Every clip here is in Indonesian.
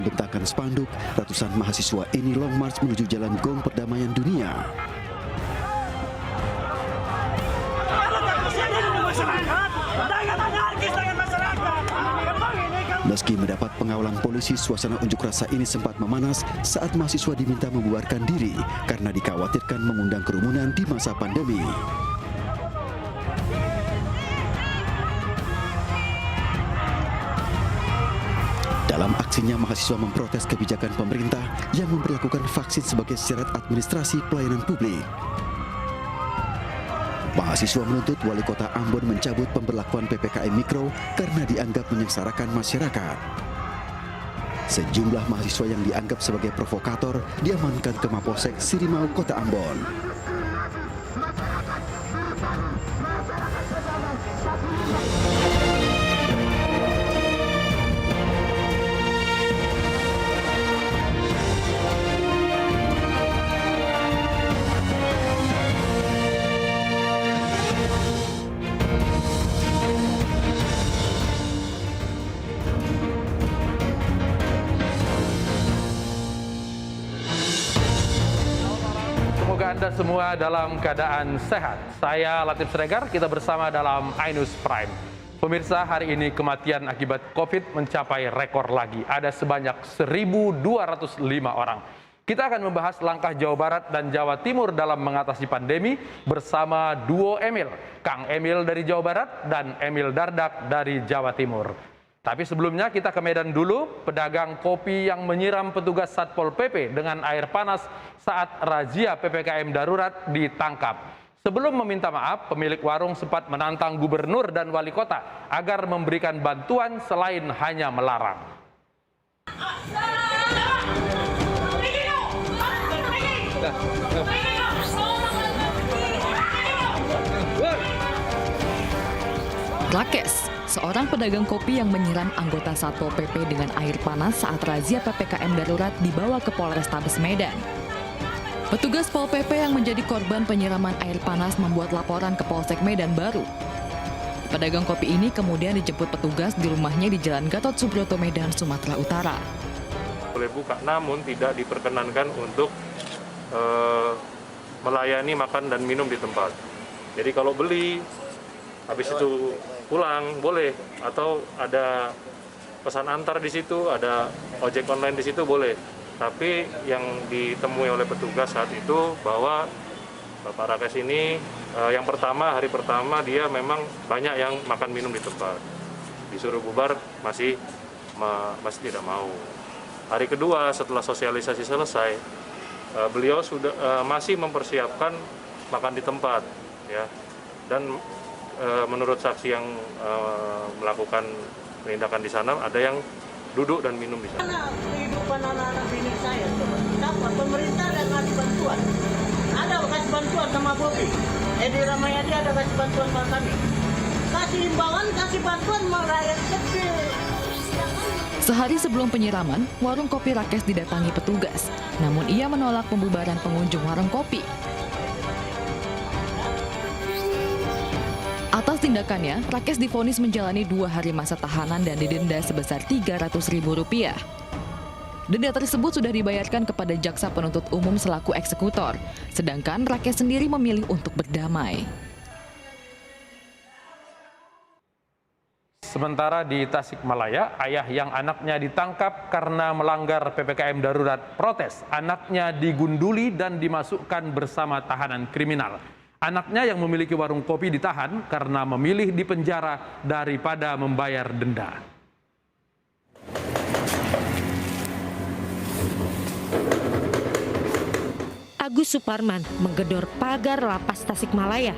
Bentangkan spanduk, ratusan mahasiswa ini long march menuju Jalan Gong Perdamaian Dunia. Meski mendapat pengawalan polisi, suasana unjuk rasa ini sempat memanas saat mahasiswa diminta membubarkan diri karena dikhawatirkan mengundang kerumunan di masa pandemi. Dalam aksinya, mahasiswa memprotes kebijakan pemerintah yang memperlakukan vaksin sebagai syarat administrasi pelayanan publik. Mahasiswa menuntut Wali Kota Ambon mencabut pemberlakuan PPKM Mikro karena dianggap menyengsarakan masyarakat. Sejumlah mahasiswa yang dianggap sebagai provokator diamankan ke Mapolsek Sirimau, Kota Ambon. Semoga Anda semua dalam keadaan sehat. Saya Latif Sregar, kita bersama dalam iNews Prime. Pemirsa, hari ini kematian akibat COVID mencapai rekor lagi. Ada sebanyak 1.205 orang. Kita akan membahas langkah Jawa Barat dan Jawa Timur dalam mengatasi pandemi bersama duo Emil. Kang Emil dari Jawa Barat dan Emil Dardak dari Jawa Timur. Tapi sebelumnya kita ke Medan dulu. Pedagang kopi yang menyiram petugas Satpol PP dengan air panas saat razia PPKM darurat ditangkap. Sebelum meminta maaf, pemilik warung sempat menantang gubernur dan wali kota agar memberikan bantuan selain hanya melarang. Rakes, seorang pedagang kopi yang menyiram anggota Satpol PP dengan air panas saat razia PPKM darurat dibawa ke Polrestabes Medan. Petugas Pol PP yang menjadi korban penyiraman air panas membuat laporan ke Polsek Medan Baru. Pedagang kopi ini kemudian dijemput petugas di rumahnya di Jalan Gatot Subroto, Medan, Sumatera Utara. Boleh buka, namun tidak diperkenankan untuk melayani makan dan minum di tempat. Jadi kalau beli, habis itu pulang boleh, atau ada pesan antar di situ, ada ojek online di situ boleh. Tapi yang ditemui oleh petugas saat itu bahwa Bapak Rakes ini yang pertama, hari pertama dia memang banyak yang makan minum di tempat. Disuruh bubar masih tidak mau. Hari kedua setelah sosialisasi selesai, beliau sudah masih mempersiapkan makan di tempat, ya. Dan menurut saksi yang melakukan penindakan di sana, ada yang duduk dan minum di sana. Kehidupan anak-anak bini saya, pemerintah ada ngasih bantuan. Ada kasih bantuan sama Bobi. Edi Ramayadi ada kasih bantuan sama kami. Kasih imbalan, kasih bantuan sama rakyat kecil. Sehari sebelum penyiraman, warung kopi Rakes didatangi petugas. Namun ia menolak pembubaran pengunjung warung kopi. Atas tindakannya, Rakes divonis menjalani 2 hari masa tahanan dan didenda sebesar Rp300.000. Denda tersebut sudah dibayarkan kepada jaksa penuntut umum selaku eksekutor, sedangkan Rakes sendiri memilih untuk berdamai. Sementara di Tasikmalaya, ayah yang anaknya ditangkap karena melanggar PPKM darurat protes. Anaknya digunduli dan dimasukkan bersama tahanan kriminal. Anaknya yang memiliki warung kopi ditahan karena memilih di penjara daripada membayar denda. Agus Suparman menggedor pagar lapas Tasikmalaya.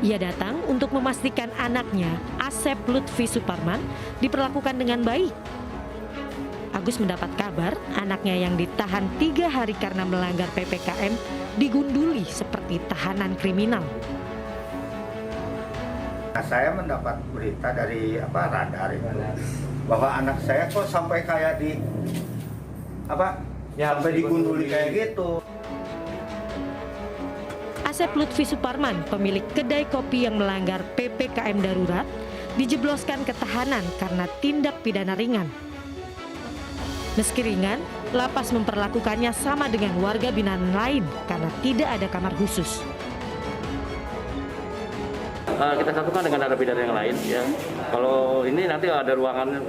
Ia datang untuk memastikan anaknya, Asep Lutfi Suparman, diperlakukan dengan baik. Agus mendapat kabar anaknya yang ditahan 3 hari karena melanggar PPKM digunduli seperti tahanan kriminal. Saya mendapat berita dari radar itu bahwa anak saya kok sampai kayak sampai digunduli kayak gitu. Asep Lutfi Suparman, pemilik kedai kopi yang melanggar PPKM darurat, dijebloskan ke tahanan karena tindak pidana ringan. Meski ringan, lapas memperlakukannya sama dengan warga binaan lain karena tidak ada kamar khusus. Kita satukan dengan narapidana yang lain ya. Kalau ini nanti ada ruangan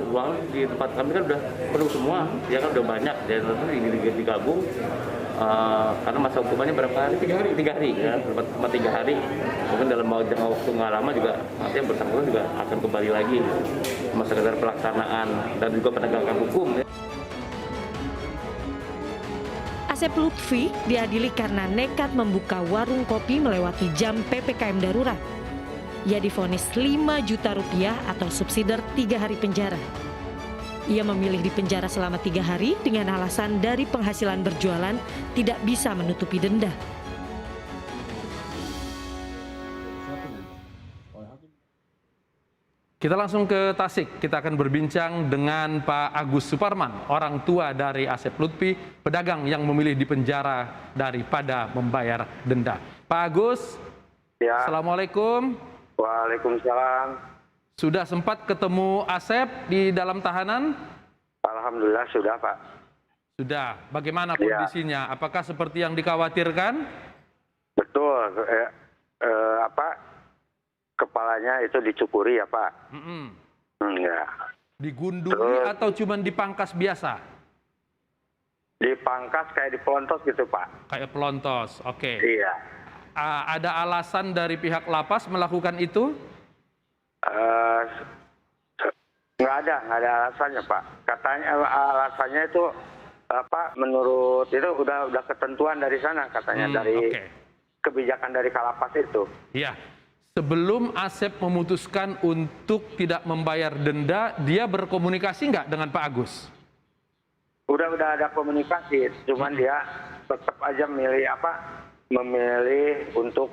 di tempat kami kan udah penuh semua, ya kan udah banyak, dan tentu ini digabung karena masa hukumannya berapa hari? 3 hari. 3 hari ya, cuma 3 hari. Mungkin dalam jangka waktu nggak lama juga nanti yang bersangkutan juga akan kembali lagi masa sekedar pelaksanaan dan juga penegakan hukum. Ya. Asep Lutfi diadili karena nekat membuka warung kopi melewati jam PPKM darurat. Ia divonis 5 juta rupiah atau subsidi 3 hari penjara. Ia memilih di penjara selama 3 hari dengan alasan dari penghasilan berjualan tidak bisa menutupi denda. Kita langsung ke Tasik. Kita akan berbincang dengan Pak Agus Suparman, orang tua dari Asep Lutfi, pedagang yang memilih di penjara daripada membayar denda. Pak Agus, ya. Assalamualaikum. Waalaikumsalam. Sudah sempat ketemu Asep di dalam tahanan? Alhamdulillah sudah, Pak. Sudah. Bagaimana kondisinya? Apakah seperti yang dikhawatirkan? Betul. Kepalanya itu dicukuri ya, Pak? Ya. Digunduli atau cuma dipangkas biasa? Dipangkas kayak dipelontos gitu, Pak. Kayak pelontos, oke. Iya. Ada alasan dari pihak lapas melakukan itu? Nggak ada alasannya, Pak. Katanya alasannya itu menurut itu udah ketentuan dari sana katanya, dari kebijakan dari Kalapas itu. Iya. Sebelum Asep memutuskan untuk tidak membayar denda, dia berkomunikasi nggak dengan Pak Agus? Udah ada komunikasi, cuman dia tetap aja memilih untuk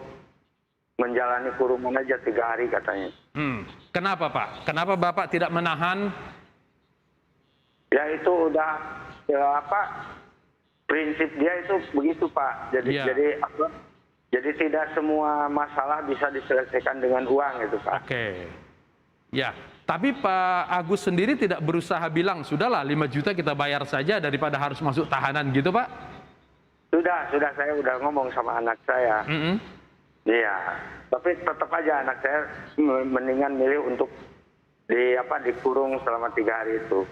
menjalani kurungan aja 3 hari katanya. Kenapa, Pak? Kenapa Bapak tidak menahan? Ya itu udah prinsip dia itu begitu, Pak. Jadi tidak semua masalah bisa diselesaikan dengan uang gitu, Pak. Oke. Ya, tapi Pak Agus sendiri tidak berusaha bilang, sudahlah 5 juta kita bayar saja daripada harus masuk tahanan gitu, Pak? Sudah saya udah ngomong sama anak saya. Iya, tapi tetap aja anak saya mendingan milih untuk dikurung selama 3 hari itu.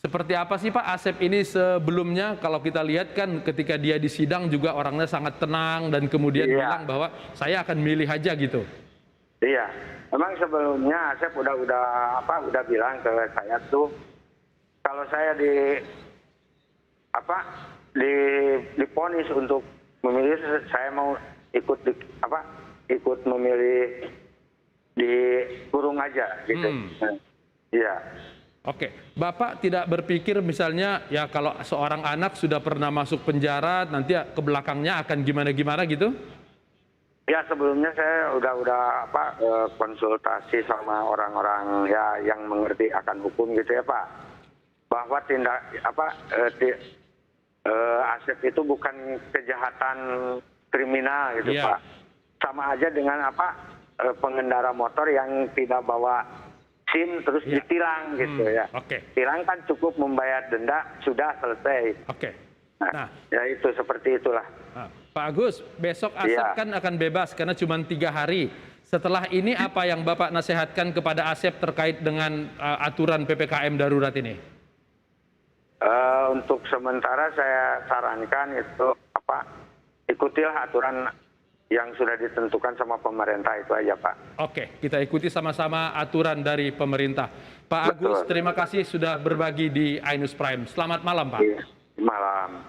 Seperti apa sih Pak Asep ini sebelumnya? Kalau kita lihat kan ketika dia di sidang juga orangnya sangat tenang dan kemudian bilang bahwa saya akan milih aja gitu. Iya, memang sebelumnya Asep udah bilang ke saya tuh kalau saya diponis untuk memilih, saya mau ikut memilih di kurung aja gitu. Iya. Oke, Bapak tidak berpikir misalnya ya kalau seorang anak sudah pernah masuk penjara nanti ke belakangnya akan gimana-gimana gitu? Ya sebelumnya saya udah konsultasi sama orang-orang ya yang mengerti akan hukum gitu ya, Pak. Bahwa Asep itu bukan kejahatan kriminal gitu, Pak. Sama aja dengan pengendara motor yang tidak bawa SIM terus ditilang gitu ya. Tilang kan cukup membayar denda, sudah selesai. Nah, ya itu seperti itulah. Pak Agus, besok Asep kan akan bebas karena cuma 3 hari. Setelah ini apa yang Bapak nasihatkan kepada Asep terkait dengan aturan PPKM darurat ini? Untuk sementara saya sarankan itu ikutilah aturan yang sudah ditentukan sama pemerintah itu aja, Pak. Oke, kita ikuti sama-sama aturan dari pemerintah. Pak Agus, terima kasih sudah berbagi di iNews Prime. Selamat malam, Pak. Malam.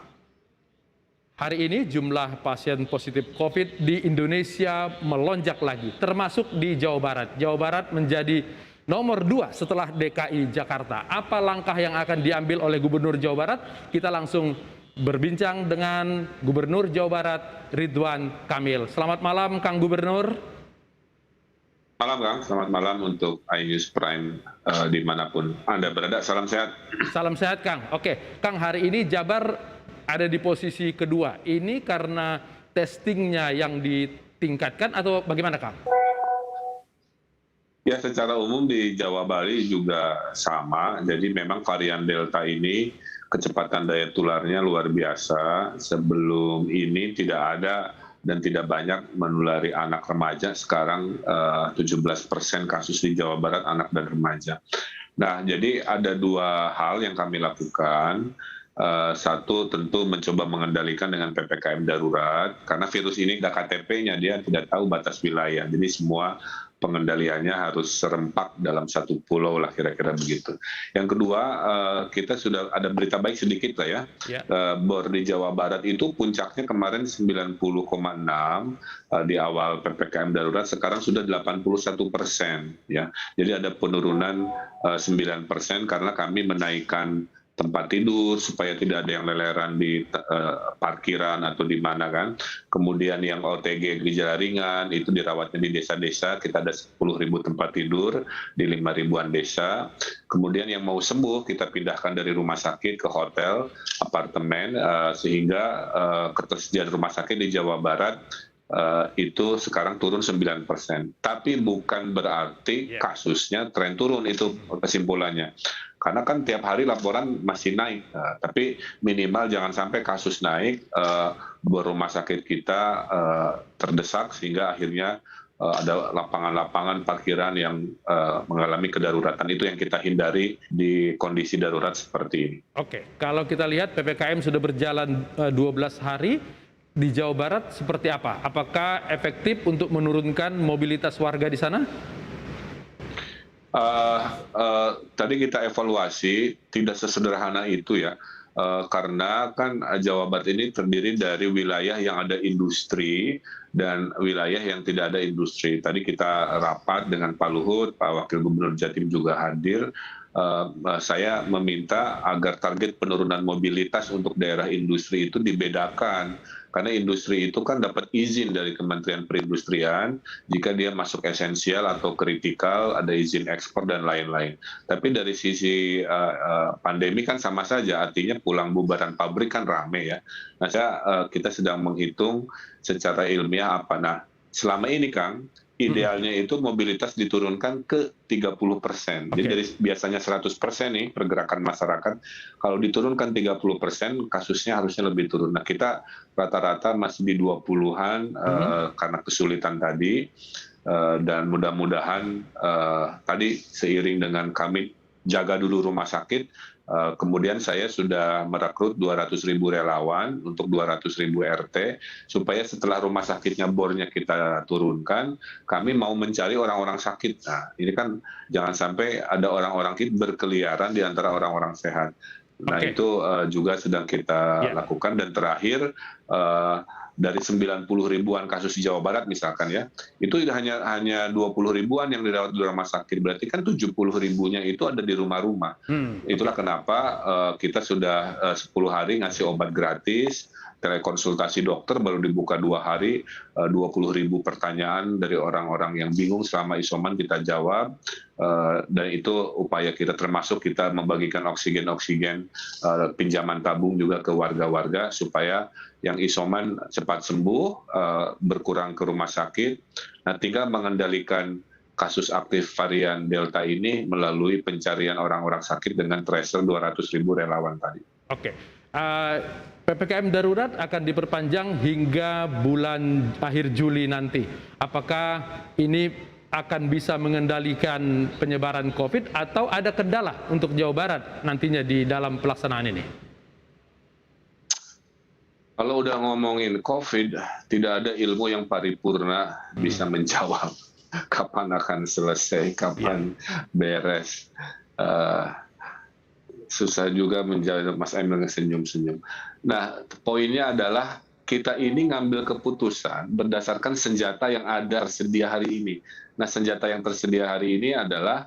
Hari ini jumlah pasien positif COVID di Indonesia melonjak lagi, termasuk di Jawa Barat. Jawa Barat menjadi nomor 2 setelah DKI Jakarta. Apa langkah yang akan diambil oleh Gubernur Jawa Barat? Kita langsung berbincang dengan Gubernur Jawa Barat Ridwan Kamil. Selamat malam, Kang Gubernur. Malam, Kang. Selamat malam untuk iNews Prime dimanapun Anda berada. Salam sehat. Salam sehat, Kang. Oke, Kang, hari ini Jabar ada di posisi kedua. Ini karena testingnya yang ditingkatkan atau bagaimana, Kang? Ya, secara umum di Jawa Bali juga sama. Jadi memang varian Delta ini kecepatan daya tularnya luar biasa. Sebelum ini tidak ada dan tidak banyak menulari anak remaja. Sekarang 17% kasus di Jawa Barat anak dan remaja. Nah, jadi ada dua hal yang kami lakukan. Satu, tentu mencoba mengendalikan dengan PPKM darurat, karena virus ini ada KTP-nya, dia tidak tahu batas wilayah. Jadi semua pengendaliannya harus serempak dalam satu pulau lah, kira-kira begitu. Yang kedua, kita sudah ada berita baik sedikit lah ya. Bor di Jawa Barat itu puncaknya kemarin 90,6 di awal PPKM darurat, sekarang sudah 81%. Ya. Jadi ada penurunan 9% karena kami menaikkan tempat tidur supaya tidak ada yang leleran di parkiran atau di mana kan. Kemudian yang OTG gejala ringan itu dirawatnya di desa-desa, kita ada 10.000 tempat tidur di 5.000-an desa. Kemudian yang mau sembuh kita pindahkan dari rumah sakit ke hotel, apartemen, sehingga ketersediaan rumah sakit di Jawa Barat itu sekarang turun 9%. Tapi bukan berarti kasusnya tren turun, itu kesimpulannya. Karena kan tiap hari laporan masih naik, tapi minimal jangan sampai kasus naik, rumah sakit kita terdesak sehingga akhirnya ada lapangan-lapangan parkiran yang mengalami kedaruratan. Itu yang kita hindari di kondisi darurat seperti ini. Oke, kalau kita lihat PPKM sudah berjalan 12 hari, di Jawa Barat seperti apa? Apakah efektif untuk menurunkan mobilitas warga di sana? Tadi kita evaluasi, tidak sesederhana itu ya, karena kan Jawa Barat ini terdiri dari wilayah yang ada industri dan wilayah yang tidak ada industri. Tadi kita rapat dengan Pak Luhut, Pak Wakil Gubernur Jatim juga hadir. Saya meminta agar target penurunan mobilitas untuk daerah industri itu dibedakan. Karena industri itu kan dapat izin dari Kementerian Perindustrian, jika dia masuk esensial atau kritikal, ada izin ekspor dan lain-lain. Tapi dari sisi pandemi kan sama saja, artinya pulang bubaran pabrik kan rame ya. Nah, kita sedang menghitung secara ilmiah apa. Nah, selama ini Kang, idealnya itu mobilitas diturunkan ke 30%. Jadi dari biasanya 100% nih pergerakan masyarakat, kalau diturunkan 30%, kasusnya harusnya lebih turun. Nah, kita rata-rata masih di 20-an karena kesulitan tadi, dan mudah-mudahan tadi seiring dengan kami jaga dulu rumah sakit, kemudian saya sudah merekrut 200.000 relawan untuk 200.000 RT, supaya setelah rumah sakitnya bornya kita turunkan, kami mau mencari orang-orang sakit. Nah, ini kan jangan sampai ada orang-orang sakit berkeliaran di antara orang-orang sehat. Nah, itu juga sedang kita lakukan. Dan terakhir, dari 90 ribuan kasus di Jawa Barat misalkan ya, itu hanya 20 ribuan yang dirawat di rumah sakit, berarti kan 70 ribunya itu ada di rumah-rumah. Itulah kenapa kita sudah 10 hari ngasih obat gratis, telekonsultasi dokter baru dibuka 2 hari, 20 ribu pertanyaan dari orang-orang yang bingung selama isoman kita jawab, dan itu upaya kita, termasuk kita membagikan oksigen pinjaman tabung juga ke warga-warga supaya yang isoman cepat sembuh, berkurang ke rumah sakit. Nah, tinggal mengendalikan kasus aktif varian Delta ini melalui pencarian orang-orang sakit dengan tracer 200.000 relawan tadi. Oke. PPKM darurat akan diperpanjang hingga bulan akhir Juli nanti. Apakah ini akan bisa mengendalikan penyebaran COVID atau ada kendala untuk Jawa Barat nantinya di dalam pelaksanaan ini? Kalau udah ngomongin COVID, tidak ada ilmu yang paripurna bisa menjawab kapan akan selesai, kapan beres. Susah juga menjawab, Mas Emil senyum-senyum. Nah, poinnya adalah kita ini ngambil keputusan berdasarkan senjata yang ada tersedia hari ini. Nah, senjata yang tersedia hari ini adalah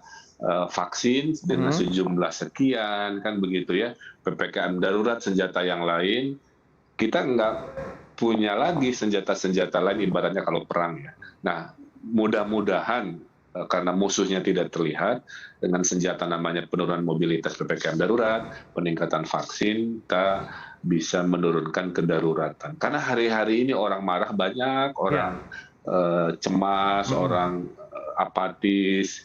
vaksin dengan sejumlah sekian, kan begitu ya. PPKM darurat, senjata yang lain. Kita nggak punya lagi senjata-senjata lain, ibaratnya kalau perang ya. Nah, mudah-mudahan karena musuhnya tidak terlihat, dengan senjata namanya penurunan mobilitas PPKM darurat, peningkatan vaksin, kita bisa menurunkan kedaruratan. Karena hari-hari ini orang marah banyak, orang cemas, orang apatis,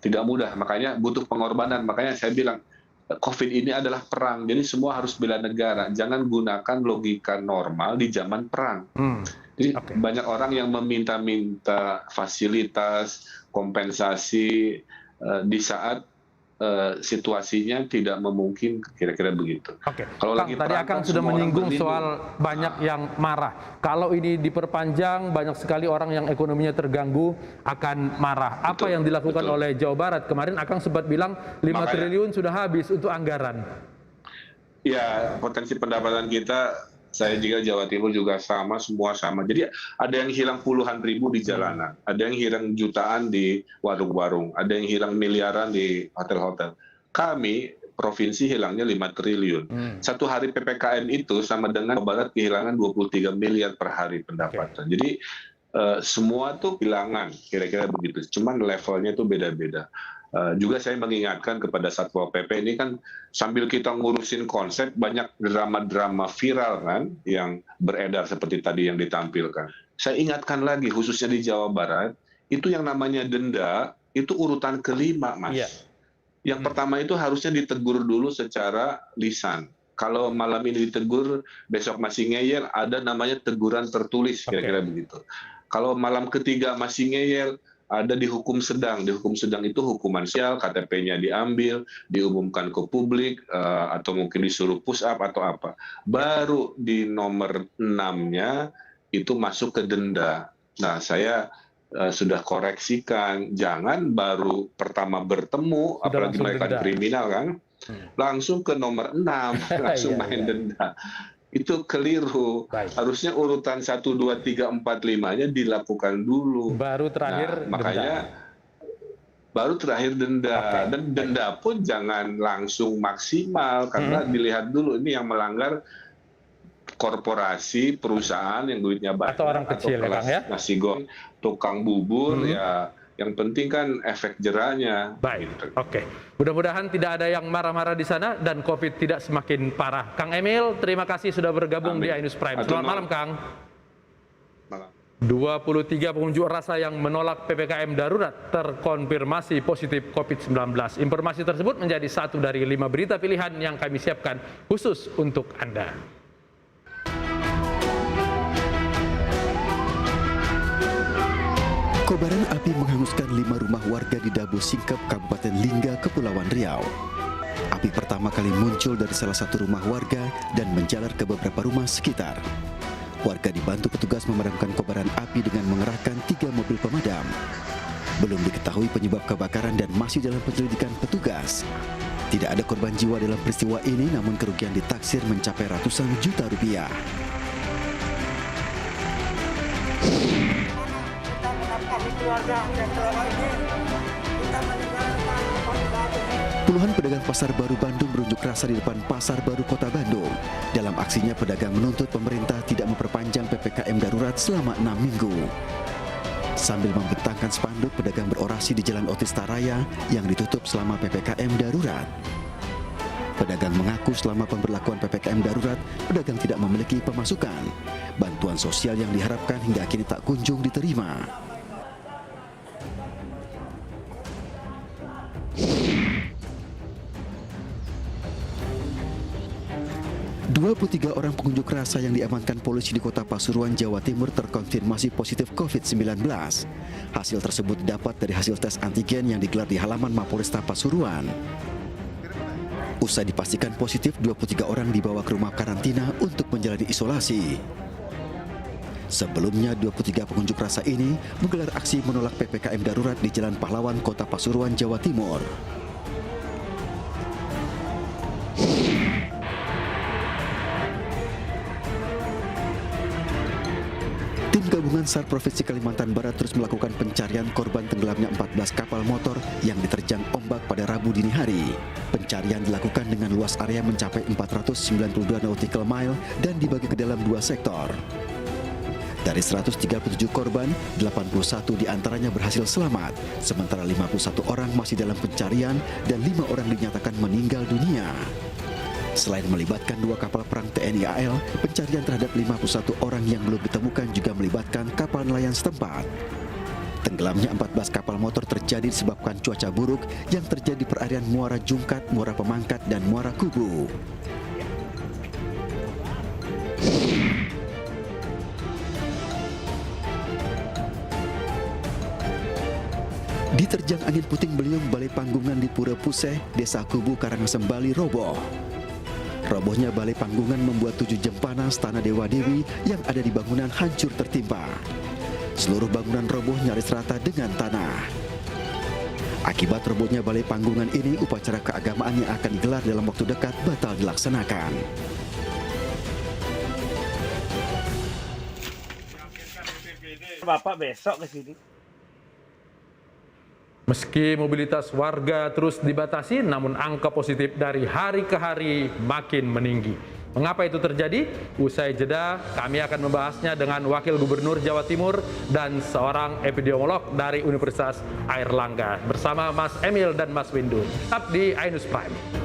tidak mudah. Makanya butuh pengorbanan. Makanya saya bilang COVID ini adalah perang, jadi semua harus bela negara. Jangan gunakan logika normal di zaman perang. Jadi banyak orang yang meminta-minta fasilitas, kompensasi di saat situasinya tidak memungkinkan, kira-kira begitu. Oke, Kalau Kang, lagi tadi perang, Akang kan sudah semua orang menyinggung berlindung. soal banyak yang marah. Kalau ini diperpanjang, banyak sekali orang yang ekonominya terganggu akan marah. Apa yang dilakukan oleh Jawa Barat? Kemarin Akang sempat bilang 5 triliun sudah habis untuk anggaran. Ya, potensi pendapatan kita, saya juga Jawa Timur juga sama, semua sama. Jadi ada yang hilang puluhan ribu di jalanan, ada yang hilang jutaan di warung-warung, ada yang hilang miliaran di hotel-hotel. Kami, provinsi hilangnya 5 triliun. Satu hari PPKM itu sama dengan Jawa Barat kehilangan 23 miliar per hari pendapatan. Jadi semua tuh kehilangan, kira-kira begitu. Cuman levelnya tuh beda-beda. Juga saya mengingatkan kepada Satpol PP ini kan sambil kita ngurusin konsep, banyak drama-drama viral kan yang beredar seperti tadi yang ditampilkan. Saya ingatkan lagi khususnya di Jawa Barat, itu yang namanya denda itu urutan kelima, Mas. Yang pertama itu harusnya ditegur dulu secara lisan. Kalau malam ini ditegur, besok masih ngeyel, ada namanya teguran tertulis, kira-kira begitu. Kalau malam ketiga masih ngeyel, ada di hukum sedang. Di hukum sedang itu hukuman sosial, KTP-nya diambil, diumumkan ke publik, atau mungkin disuruh push up atau apa. Baru di nomor 6-nya itu masuk ke denda. Nah, saya sudah koreksikan, jangan baru pertama bertemu, apalagi mereka kriminal kan, langsung ke nomor 6, langsung main denda. Itu keliru. Harusnya urutan 1, 2, 3, 4, 5-nya dilakukan dulu. Baru terakhir makanya baru terakhir denda. Dan denda pun jangan langsung maksimal, karena dilihat dulu ini yang melanggar korporasi, perusahaan yang duitnya banyak. Atau orang kecil, atau ya, nasi goreng, tukang bubur, ya. Yang penting kan efek jerahnya. Baik, oke. Mudah-mudahan tidak ada yang marah-marah di sana dan COVID tidak semakin parah. Kang Emil, terima kasih sudah bergabung di Ainus Prime. Selamat malam, Kang. Malam. 23 pengunjuk rasa yang menolak PPKM darurat terkonfirmasi positif COVID-19. Informasi tersebut menjadi satu dari 5 berita pilihan yang kami siapkan khusus untuk Anda. Kobaran api menghanguskan 5 rumah warga di Dabu Singkep, Kabupaten Lingga, Kepulauan Riau. Api pertama kali muncul dari salah satu rumah warga dan menjalar ke beberapa rumah sekitar. Warga dibantu petugas memadamkan kobaran api dengan mengerahkan 3 mobil pemadam. Belum diketahui penyebab kebakaran dan masih dalam penyelidikan petugas. Tidak ada korban jiwa dalam peristiwa ini, namun kerugian ditaksir mencapai ratusan juta rupiah. Puluhan pedagang Pasar Baru Bandung berunjuk rasa di depan Pasar Baru Kota Bandung. Dalam aksinya, pedagang menuntut pemerintah tidak memperpanjang PPKM darurat selama 6 minggu. Sambil membentangkan spanduk, pedagang berorasi di Jalan Otista Raya yang ditutup selama PPKM darurat. Pedagang mengaku selama pemberlakuan PPKM darurat, pedagang tidak memiliki pemasukan. Bantuan sosial yang diharapkan hingga kini tak kunjung diterima. 23 orang pengunjuk rasa yang diamankan polisi di Kota Pasuruan, Jawa Timur terkonfirmasi positif COVID-19. Hasil tersebut didapat dari hasil tes antigen yang digelar di halaman Mapolresta Pasuruan. Usai dipastikan positif, 23 orang dibawa ke rumah karantina untuk menjalani isolasi. Sebelumnya, 23 pengunjuk rasa ini menggelar aksi menolak PPKM darurat di Jalan Pahlawan, Kota Pasuruan, Jawa Timur. Tim gabungan SAR Provinsi Kalimantan Barat terus melakukan pencarian korban tenggelamnya 14 kapal motor yang diterjang ombak pada Rabu dini hari. Pencarian dilakukan dengan luas area mencapai 492 nautical mile dan dibagi ke dalam 2 sektor. Dari 137 korban, 81 diantaranya berhasil selamat, sementara 51 orang masih dalam pencarian dan 5 orang dinyatakan meninggal dunia. Selain melibatkan 2 kapal perang TNI AL, pencarian terhadap 51 orang yang belum ditemukan juga melibatkan kapal nelayan setempat. Tenggelamnya 14 kapal motor terjadi disebabkan cuaca buruk yang terjadi di perairan Muara Jungkat, Muara Pemangkat, dan Muara Kubu. Diterjang angin puting beliung, balai panggungan di Pura Puseh, Desa Kubu, Karangasem, Bali roboh. Robohnya balai panggungan membuat 7 jempanas tanah Dewa Dewi yang ada di bangunan hancur tertimpa. Seluruh bangunan roboh nyaris rata dengan tanah. Akibat robohnya balai panggungan ini, upacara keagamaan yang akan digelar dalam waktu dekat batal dilaksanakan. Bapak besok ke sini. Meski mobilitas warga terus dibatasi, namun angka positif dari hari ke hari makin meninggi. Mengapa itu terjadi? Usai jeda, kami akan membahasnya dengan Wakil Gubernur Jawa Timur dan seorang epidemiolog dari Universitas Airlangga bersama Mas Emil dan Mas Windu. Tetap di Ainus Prime.